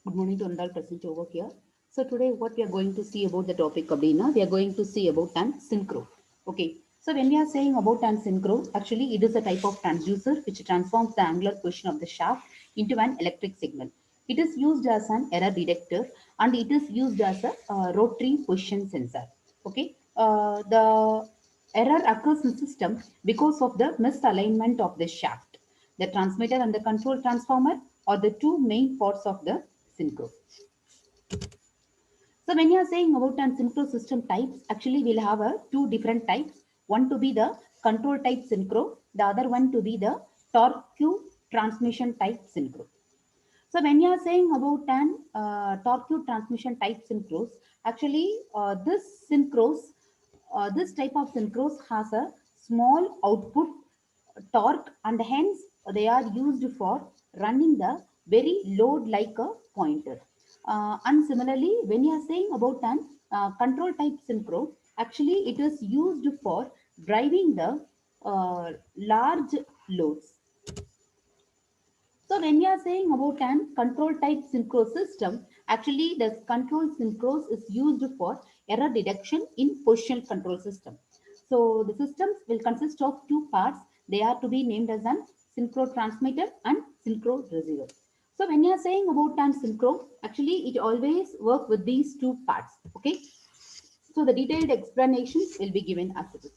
Good morning to all present over here. So today what we are going to see about the topic Abdina, we are going to see about an synchro. Okay. So when we are saying about an synchro, actually it is a type of transducer which transforms the angular position of the shaft into an electric signal. It is used as an error detector and it is used as a rotary position sensor. Okay. The error occurs in system because of the misalignment of the shaft. The transmitter and the control transformer are the two main parts of the synchro. So when you are saying about an synchro system types, actually we'll have two different types. One to be the control type synchro, the other one to be the torque transmission type synchro. So when you are saying about an torque transmission type synchros, actually this type of synchros has a small output torque and hence they are used for running the very load like a pointer. And similarly, when you are saying about an control type synchro, actually it is used for driving the large loads. So when we are saying about an control type synchro system, actually the control synchros is used for error detection in positional control system. So the systems will consist of two parts. They are to be named as an synchro transmitter and synchro receiver. So when you are saying about an synchro, actually it always work with these two parts. Okay. So the detailed explanations will be given as it is.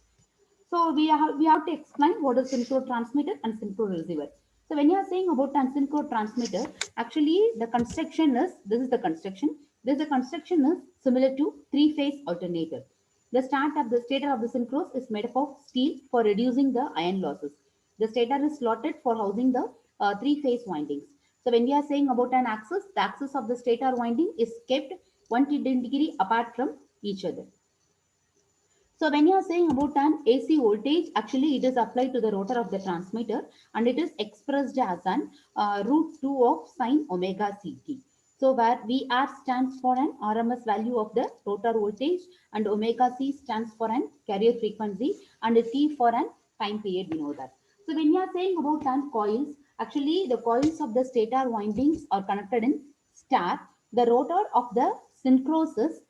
So we have to explain what is synchro transmitter and synchro receiver. So when you are saying about an synchro transmitter, actually the construction is this is the construction. This the construction is similar to three-phase alternator. The stator of the synchros is made up of steel for reducing the iron losses. The stator is slotted for housing the three-phase windings. So when we are saying about an axis, the axis of the stator winding is kept 120 degree apart from each other. So when you are saying about an AC voltage, actually it is applied to the rotor of the transmitter and it is expressed as an root 2 of sine omega CT. So where VR stands for an RMS value of the rotor voltage and omega C stands for an carrier frequency and T for an time period, we know that. So when you are saying about an coils, actually the coils of the stator windings are connected in star. The rotor of the synchros is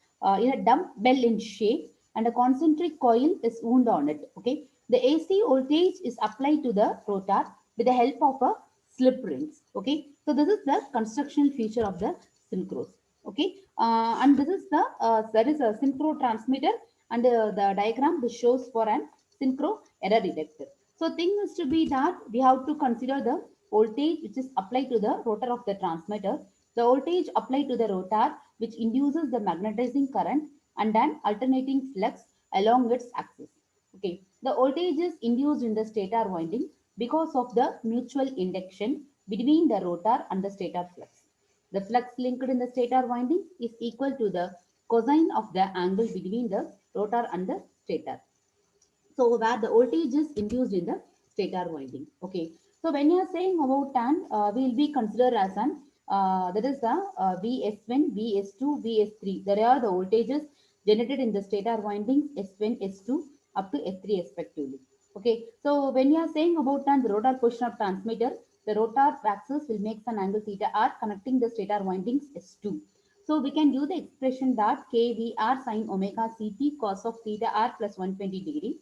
in a dumbbell in shape and a concentric coil is wound on it. Okay. The AC voltage is applied to the rotor with the help of a slip rings. Okay. So this is the constructional feature of the synchros. Okay. And this is there is a synchro transmitter and the diagram this shows for an synchro error detector. So thing is to be that we have to consider the voltage which is applied to the rotor of the transmitter. The voltage applied to the rotor which induces the magnetizing current and an alternating flux along its axis. Okay, the voltage is induced in the stator winding because of the mutual induction between the rotor and the stator flux. The flux linked in the stator winding is equal to the cosine of the angle between the rotor and the stator. So where the voltage is induced in the stator winding. Okay. So when you are saying about tan, we will be considered as an that is the VS1, VS2, VS3. There are the voltages generated in the stator windings S1, S2 up to S3 respectively. Okay. So when you are saying about tan, the rotor position of transmitter, the rotor axis will make an angle theta r connecting the stator windings S2. So we can use the expression that KVR sine omega CT cos of theta r plus 120 degree.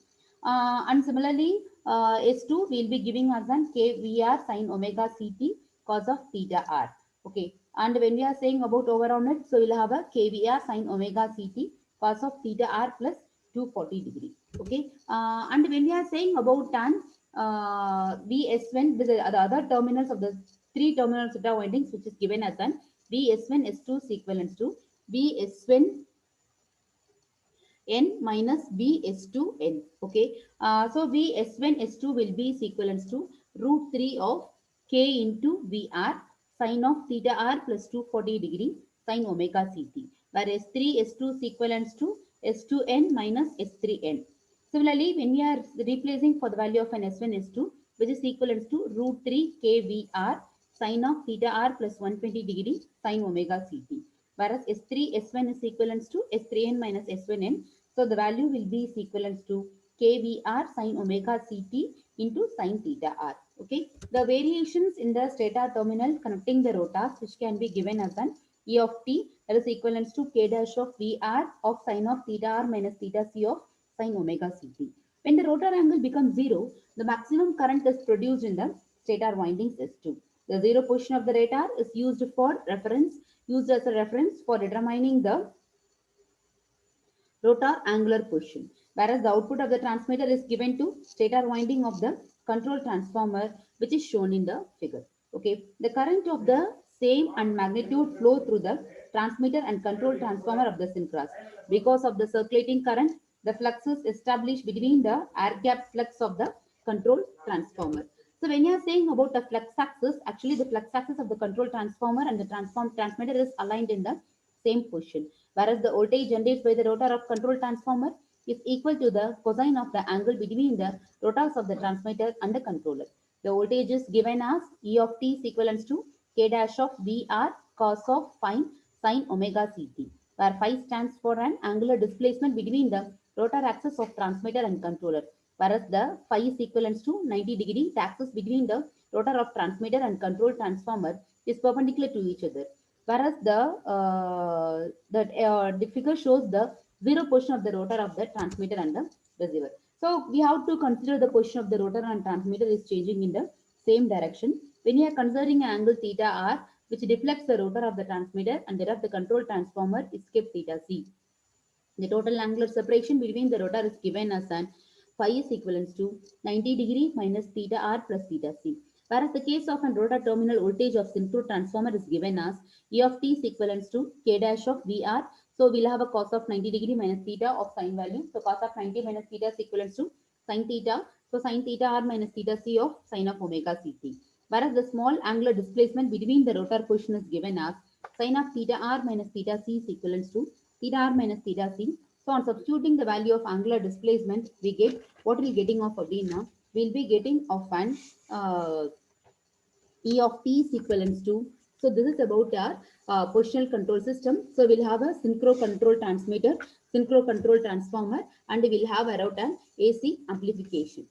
And similarly, S2 will be giving us an KVR sine omega CT cos of theta r. Okay. And when we are saying about over on it, so we'll have a KVR sine omega CT cos of theta r plus 240 degree. Okay. And when we are saying about tan VS1 with the other terminals of the three terminals theta windings, which is given as an VS1 S2 is equivalent to VS1 n minus Vs2n. Okay. So Vs1 S2 will be equivalent to root 3 of k into Vr sine of theta r plus 240 degree sine omega ct. Where S3 S2 is equivalent to S2n minus S3n. Similarly, when we are replacing for the value of an S1 S2, which is equivalent to root 3 kvr sine of theta r plus 120 degree sine omega ct. Whereas S3 S1 is equivalent to S3n minus S1n. So the value will be equivalent to kvr sine omega ct into sine theta r. Okay. The variations in the stator terminal connecting the rotors which can be given as an E of t, that is equivalent to k dash of VR of sine of theta r minus theta c of sine omega ct. When the rotor angle becomes 0, the maximum current is produced in the stator windings S2. The zero position of the rotor is used as a reference for determining the rotor angular position, whereas the output of the transmitter is given to stator winding of the control transformer, which is shown in the figure. Okay, the current of the same and magnitude flow through the transmitter and control transformer of the synchronous. Because of the circulating current, the flux is established between the air gap flux of the control transformer. So when you are saying about the flux axis, actually the flux axis of the control transformer and the transmitter is aligned in the same position, whereas the voltage generated by the rotor of control transformer is equal to the cosine of the angle between the rotors of the transmitter and the controller. The voltage is given as E of t is equivalent to k dash of VR cos of phi sine omega ct, where phi stands for an angular displacement between the rotor axis of transmitter and controller, whereas the phi is equivalent to 90 degree. The axis between the rotor of transmitter and control transformer is perpendicular to each other, whereas the figure shows the zero position of the rotor of the transmitter and the receiver. So we have to consider the position of the rotor and transmitter is changing in the same direction. When you are considering an angle theta r, which deflects the rotor of the transmitter, and there of the control transformer is kept theta c. The total angular separation between the rotor is given as an phi is equivalent to 90 degree minus theta r plus theta c. Whereas the case of a rotor terminal voltage of synchro transformer is given as E of t is equivalent to k dash of VR. So we'll have a cos of 90 degree minus theta of sine value. So cos of 90 minus theta is equivalent to sine theta. So sine theta r minus theta c of sine of omega ct. Whereas the small angular displacement between the rotor position is given as sine of theta r minus theta c is equivalent to theta r minus theta c. So on substituting the value of angular displacement, we get what we're getting of Abdina. We'll be getting of an E of t is equivalent to. So this is about our positional control system. So we'll have a synchro control transmitter, synchro control transformer, and we'll have around an AC amplification.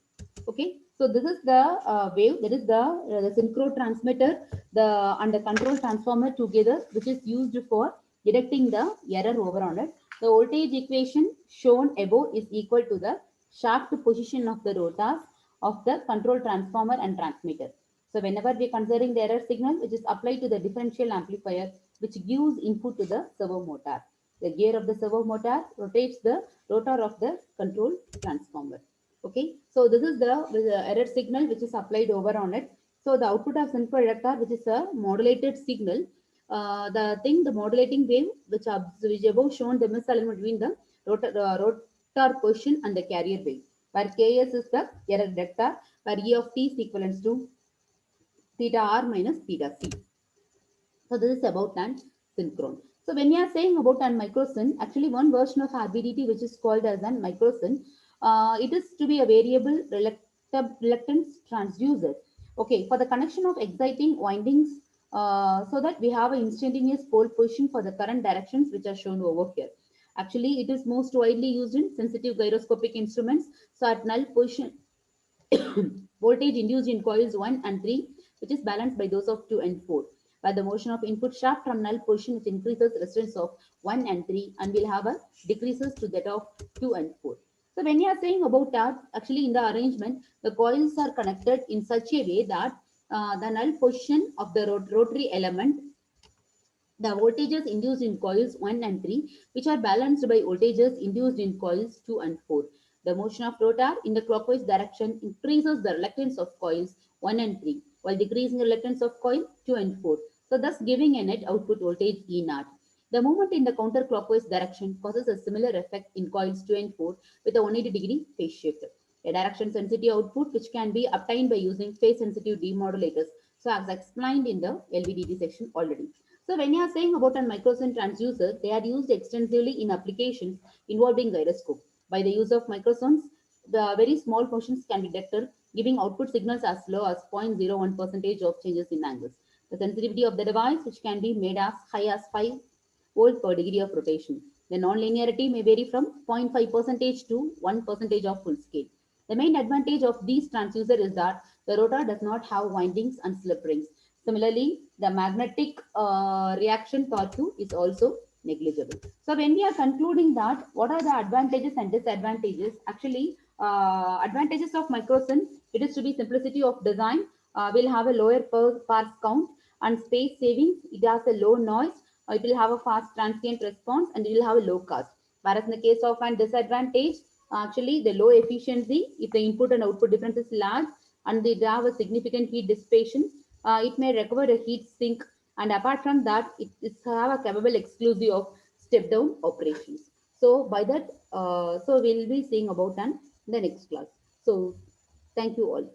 Okay, so this is the wave, that is the synchro transmitter, and the control transformer together, which is used for detecting the error over on it. The voltage equation shown above is equal to the shaft position of the rotors of the control transformer and transmitter. So whenever we are considering the error signal, which is applied to the differential amplifier, which gives input to the servo motor. The gear of the servo motor rotates the rotor of the control transformer. Okay, so this is the error signal which is applied over on it. So the output of synchroreactor, which is a modulated signal, the modulating wave, which above shown the misalignment between the rotor position and the carrier wave, where Ks is the error vector, where E of t is equivalent to theta r minus theta c. So this is about an synchron. So when we are saying about an microsyn, actually one version of RBDT which is called as an microsyn, it is to be a variable reluctance transducer. Okay, for the connection of exciting windings, so that we have an instantaneous pole position for the current directions which are shown over here. Actually, it is most widely used in sensitive gyroscopic instruments. So at null position, voltage induced in coils 1 and 3, which is balanced by those of 2 and 4. By the motion of input shaft from null position, which increases resistance of 1 and 3, and will have a decreases to that of 2 and 4. So when you are saying about that, actually in the arrangement, the coils are connected in such a way that the null position of the rotary element, the voltages induced in coils 1 and 3, which are balanced by voltages induced in coils 2 and 4. The motion of rotor in the clockwise direction increases the reluctance of coils 1 and 3, while decreasing the reluctance of coil 2 and 4. So thus giving a net output voltage E naught. The movement in the counterclockwise direction causes a similar effect in coils 2 and 4 with a 180-degree phase shift. A direction sensitive output which can be obtained by using phase sensitive demodulators. So as explained in the LVDT section already. So when you are saying about a microsyn transducer, they are used extensively in applications involving gyroscope. By the use of microsons, the very small portions can be detected, giving output signals as low as 0.01% of changes in angles. The sensitivity of the device, which can be made as high as 5 volt per degree of rotation. The non-linearity may vary from 0.5% to 1% of full scale. The main advantage of these transducer is that the rotor does not have windings and slip rings. Similarly, the magnetic reaction torque is also negligible. So when we are concluding that, what are the advantages and disadvantages? Actually, advantages of microsyn, it is to be simplicity of design, will have a lower parse count and space savings. It has a low noise, it will have a fast transient response, and it will have a low cost. Whereas in the case of an disadvantage, actually the low efficiency, if the input and output difference is large and they have a significant heat dissipation, it may recover a heat sink, and apart from that, it is have a capable exclusive of step down operations. So by that, so we'll be seeing about that in the next class. So thank you all.